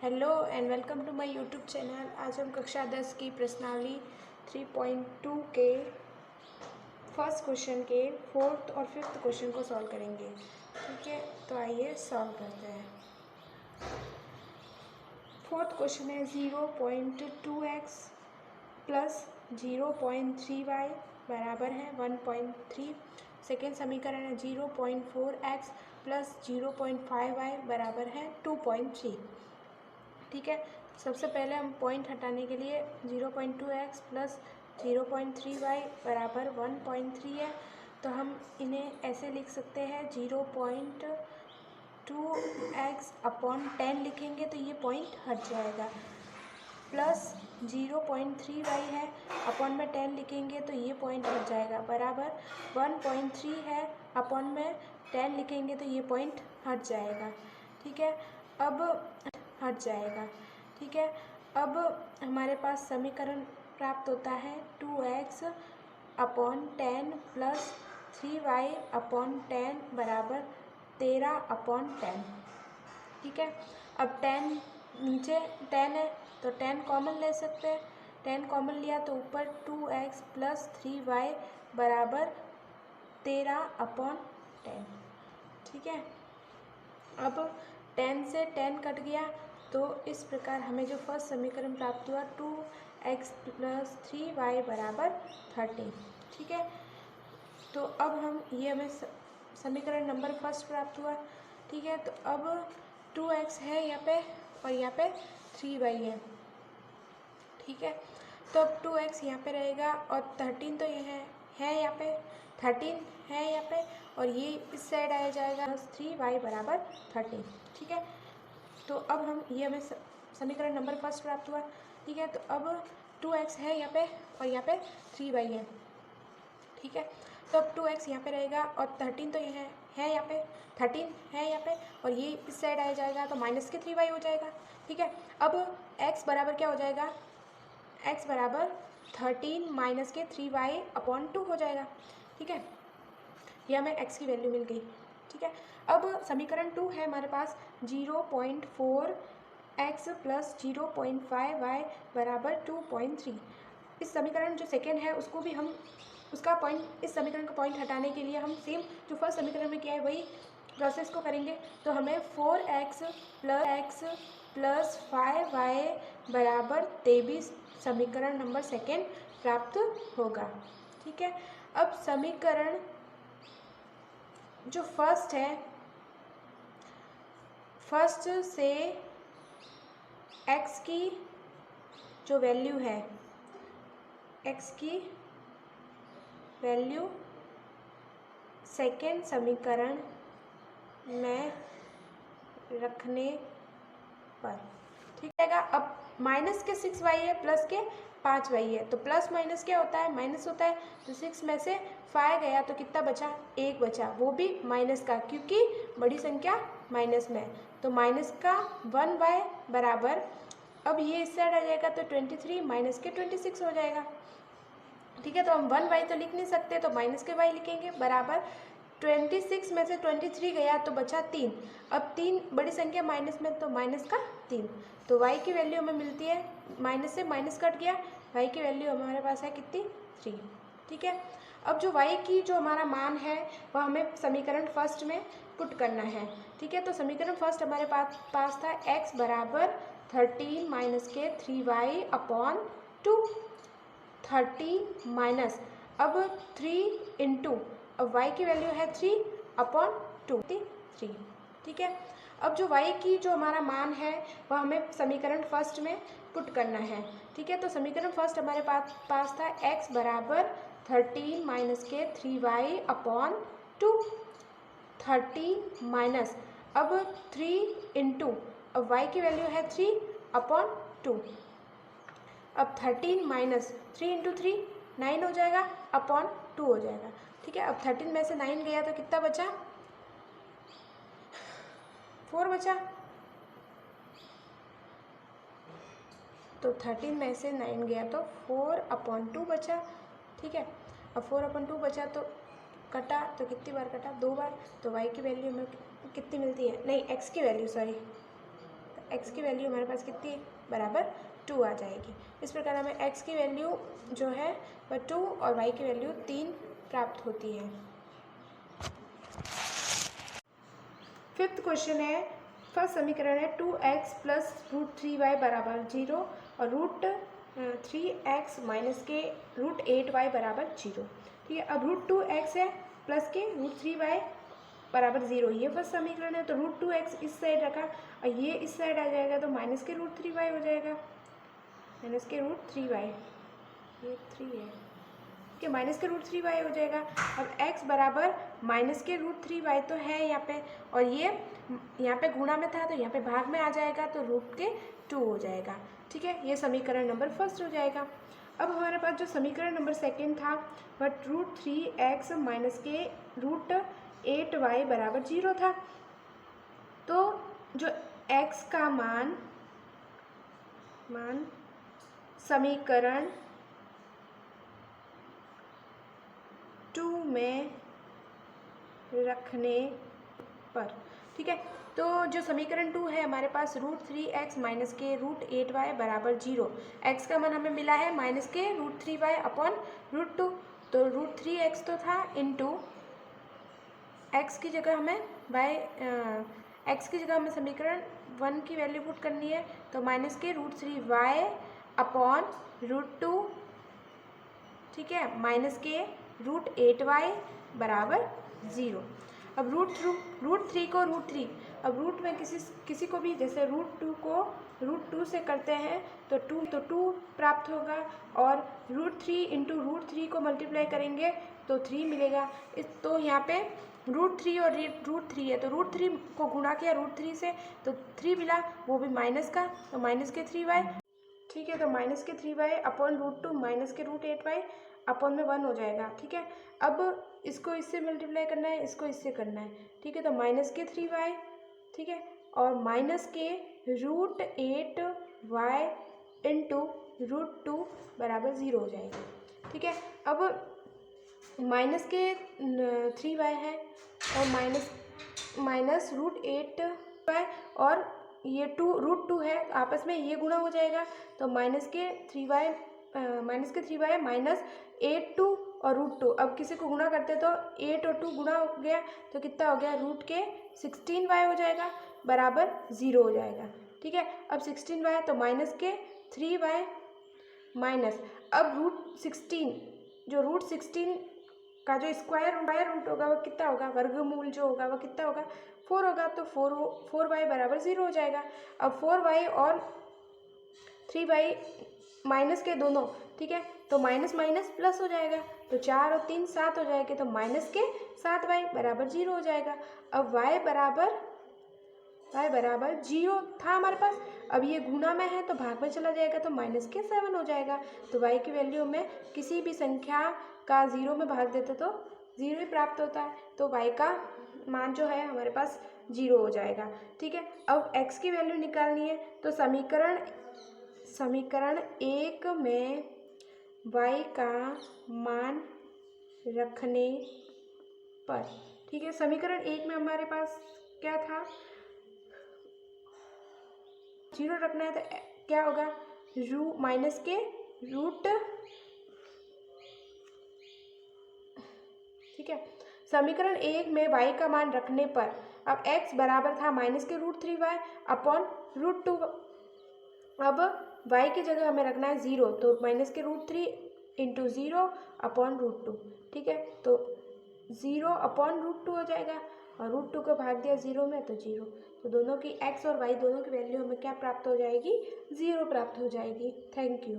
Hello and welcome to my YouTube channel. आज हम कक्षा 10 की प्रश्नावली 3.2 के फर्स्ट क्वेश्चन के फोर्थ और फिफ्थ क्वेश्चन को सॉल्व करेंगे। ठीक है, तो आइए सॉल्व करते हैं। फोर्थ क्वेश्चन है 0.2x प्लस 0.3y बराबर है 1.3। सेकेंड समीकरण है 0.4x प्लस 0.5y बराबर है 2.3। ठीक है, सबसे पहले हम पॉइंट हटाने के लिए 0.2x प्लस 0.3y बराबर 1.3 है, तो हम इन्हें ऐसे लिख सकते हैं 0.2x अपॉन 10 लिखेंगे तो ये पॉइंट हट जाएगा, प्लस 0.3y है अपॉन में 10 लिखेंगे तो ये पॉइंट हट जाएगा, बराबर 1.3 है अपॉन में 10 लिखेंगे तो ये पॉइंट हट जाएगा। ठीक है, अब हट जाएगा। ठीक है, अब हमारे पास समीकरण प्राप्त होता है 2x upon 10 plus 3y upon 10 बराबर 13 अपॉन 10। ठीक है, अब 10 नीचे 10 है तो 10 कॉमन ले सकते हैं। 10 कॉमन लिया तो ऊपर 2x प्लस 3y बराबर 13 अपॉन 10। ठीक है, अब 10 से 10 कट गया तो इस प्रकार हमें जो फर्स्ट समीकरण प्राप्त हुआ 2x प्लस 3y बराबर 13। ठीक है, तो अब हम ये हमें समीकरण नंबर फर्स्ट प्राप्त हुआ। ठीक है, तो अब 2x है यहाँ पे और यहाँ पे 3y है। ठीक है, तो अब 2x यहाँ पे रहेगा और 13 तो ये है यहाँ पे 13 है यहाँ पे, और ये इस साइड आ जाएगा 3y बराबर 13। ठीक है, तो अब हम ये हमें समीकरण नंबर फर्स्ट प्राप्त हुआ। ठीक है, तो अब 2x है यहाँ पे और यहाँ पे 3y है। ठीक है, तो अब 2x यहाँ पे रहेगा और 13 तो ये है यहाँ पे 13 है यहाँ पे, और ये इस साइड आ जाएगा तो माइनस के 3y हो जाएगा। ठीक है, अब x बराबर क्या हो जाएगा, x बराबर 13 माइनस के 3y अपॉन 2 हो जाएगा। ठीक है, ये हमें x की वैल्यू मिल गई। ठीक है, अब समीकरण 2 है हमारे पास 0.4x प्लस 0.5y बराबर 2.3। इस समीकरण जो सेकेंड है उसको भी हम उसका पॉइंट इस समीकरण का पॉइंट हटाने के लिए हम सेम जो फर्स्ट समीकरण में किया है वही प्रोसेस को करेंगे, तो हमें 4x प्लस 5y बराबर 23 समीकरण नंबर सेकेंड प्राप्त होगा। ठीक है, अब समीकरण जो फर्स्ट है, फर्स्ट से x की जो वैल्यू है, x की वैल्यू सेकेंड समीकरण में रखने पर ठीक रहेगा। अब माइनस के 6y है प्लस के 5y है, तो प्लस माइनस क्या होता है, माइनस होता है, तो 6 में से 5 गया तो कितना बचा, 1 बचा, वो भी माइनस का, क्योंकि बड़ी संख्या माइनस में है, तो माइनस का 1y बराबर, अब ये इस साइड आ जाएगा तो 23 माइनस के 26 हो जाएगा। ठीक है, तो हम 1y तो लिख नहीं सकते तो माइनस के y लिखेंगे, बराबर 26 में से 23 गया तो बचा 3। अब 3 बड़ी संख्या माइनस में तो माइनस का 3, तो y की वैल्यू हमें मिलती है, माइनस से माइनस कट गया, y की वैल्यू हमारे पास है कितनी, 3। ठीक है, अब जो y की जो हमारा मान है वह हमें समीकरण फर्स्ट में पुट करना है। ठीक है, तो समीकरण फर्स्ट हमारे पास था x बराबर 13 माइनस के 3y अपॉन 2। 13 माइनस अब 3 इंटू, अब y की वैल्यू है 3 अपॉन 2 3। ठीक है, अब जो y की जो हमारा मान है वह हमें समीकरण फर्स्ट में पुट करना है। ठीक है, तो समीकरण फर्स्ट हमारे पास था x बराबर 13 माइनस के 3y अपॉन 2। 13 माइनस अब 3 इंटू, अब y की वैल्यू है 3 अपॉन 2, अब 13 माइनस 3 इंटू 3 9 हो जाएगा अपॉन 2 हो जाएगा। ठीक है, अब 13 में से 9 गया तो कितना बचा, 4 बचा, तो 13 में से 9 गया तो 4 अपॉन 2 बचा। ठीक है, अब 4 अपॉन 2 बचा तो कटा तो कितनी बार कटा, 2 बार, तो y की वैल्यू हमें कितनी मिलती है, नहीं x की वैल्यू सॉरी एक्स की वैल्यू हमारे पास कितनी बराबर 2 आ जाएगी। इस प्रकार हमें एक्स की वैल्यू जो है वह 2 और वाई की वैल्यू 3 प्राप्त होती है। फिफ्थ क्वेश्चन है, फर्स्ट समीकरण है 2x प्लस √3y बराबर 0 और √3x माइनस के √8y बराबर 0। ठीक है, अब √2x है प्लस के √3y बराबर 0, ये फर्स्ट समीकरण है। तो √2x इस साइड रखा और ये इस साइड आ जाएगा तो माइनस के √3y हो जाएगा, माइनस के √3y, ये 3 है कि माइनस के √3y हो जाएगा। अब x बराबर माइनस के √3y तो है यहाँ पे, और ये यहाँ पे गुणा में था तो यहाँ पे भाग में आ जाएगा तो √2 हो जाएगा। ठीक है, ये समीकरण नंबर फर्स्ट हो जाएगा। अब हमारे पास जो समीकरण नंबर सेकंड था वह √3x माइनस के √8y बराबर 0 था। तो जो x का मान समीकरण 2 में रखने पर, ठीक है, तो जो समीकरण 2 है हमारे पास √3x माइनस के √8y बराबर 0, x का मान हमें मिला है माइनस के √3y अपॉन √2, तो √3x तो था इंटू x की जगह हमें x की जगह हमें समीकरण 1 की वैल्यू पुट करनी है, तो माइनस के √3y अपॉन √2, ठीक है, माइनस के √8y बराबर 0। अब √3 को √3, अब रूट में किसी को भी जैसे √2 को √2 से करते हैं तो 2 प्राप्त होगा, और √3 इंटू √3 को मल्टीप्लाई करेंगे तो 3 मिलेगा। तो यहाँ पे √3 और √3 है तो √3 को गुणा किया √3 से तो 3 मिला, वो भी माइनस का, तो माइनस के 3y, ठीक है, तो माइनस के 3y अपॉन √2 माइनस के √8y अपॉन में 1 हो जाएगा। ठीक है, अब इसको इससे मल्टीप्लाई करना है, इसको इससे करना है, ठीक है, तो माइनस के 3y, ठीक है, और माइनस के √8y इंटू √2 बराबर 0 हो जाएगा। ठीक है, अब माइनस के 3y है और माइनस √8y और ये √2 है, आपस में ये गुणा हो जाएगा, तो माइनस के 3y माइनस 8 और √2, अब किसी को गुणा करते तो 8 और 2 गुणा हो गया तो कितना हो गया, रूट के 16y हो जाएगा बराबर 0 हो जाएगा। ठीक है, अब 16y तो माइनस के 3y माइनस, अब √16, जो √16 का जो स्क्वायर रूट होगा वो कितना होगा, वर्गमूल जो होगा वो कितना होगा, 4 होगा, तो 4y बराबर 0 हो जाएगा। अब 4y और 3y माइनस के दोनों, ठीक है, तो माइनस माइनस प्लस हो जाएगा, तो 4 और 3 7 हो जाएंगे, तो माइनस के 7y बराबर 0 हो जाएगा। अब y बराबर 0 था हमारे पास, अब ये गुणा में है तो भाग में चला जाएगा तो माइनस के 7 हो जाएगा। तो y की वैल्यू में किसी भी संख्या का 0 में भाग देते तो 0 ही प्राप्त होता है, तो y का मान जो है हमारे पास 0 हो जाएगा। ठीक है, अब x की वैल्यू निकालनी है, तो समीकरण 1 में y का मान रखने पर, ठीक है, समीकरण 1 में हमारे पास क्या था, 0 रखना है तो क्या होगा, माइनस के रूट, ठीक है, समीकरण 1 में y का मान रखने पर, अब x बराबर था माइनस के √3y अपॉन √2, अब y की जगह हमें रखना है 0, तो माइनस के √3 इंटू 0 अपॉन √2, ठीक है, तो 0 अपॉन √2 हो जाएगा, और √2 को भाग दिया 0 में तो 0, तो दोनों की x और y दोनों की वैल्यू हमें क्या प्राप्त हो जाएगी, 0 प्राप्त हो जाएगी। Thank you.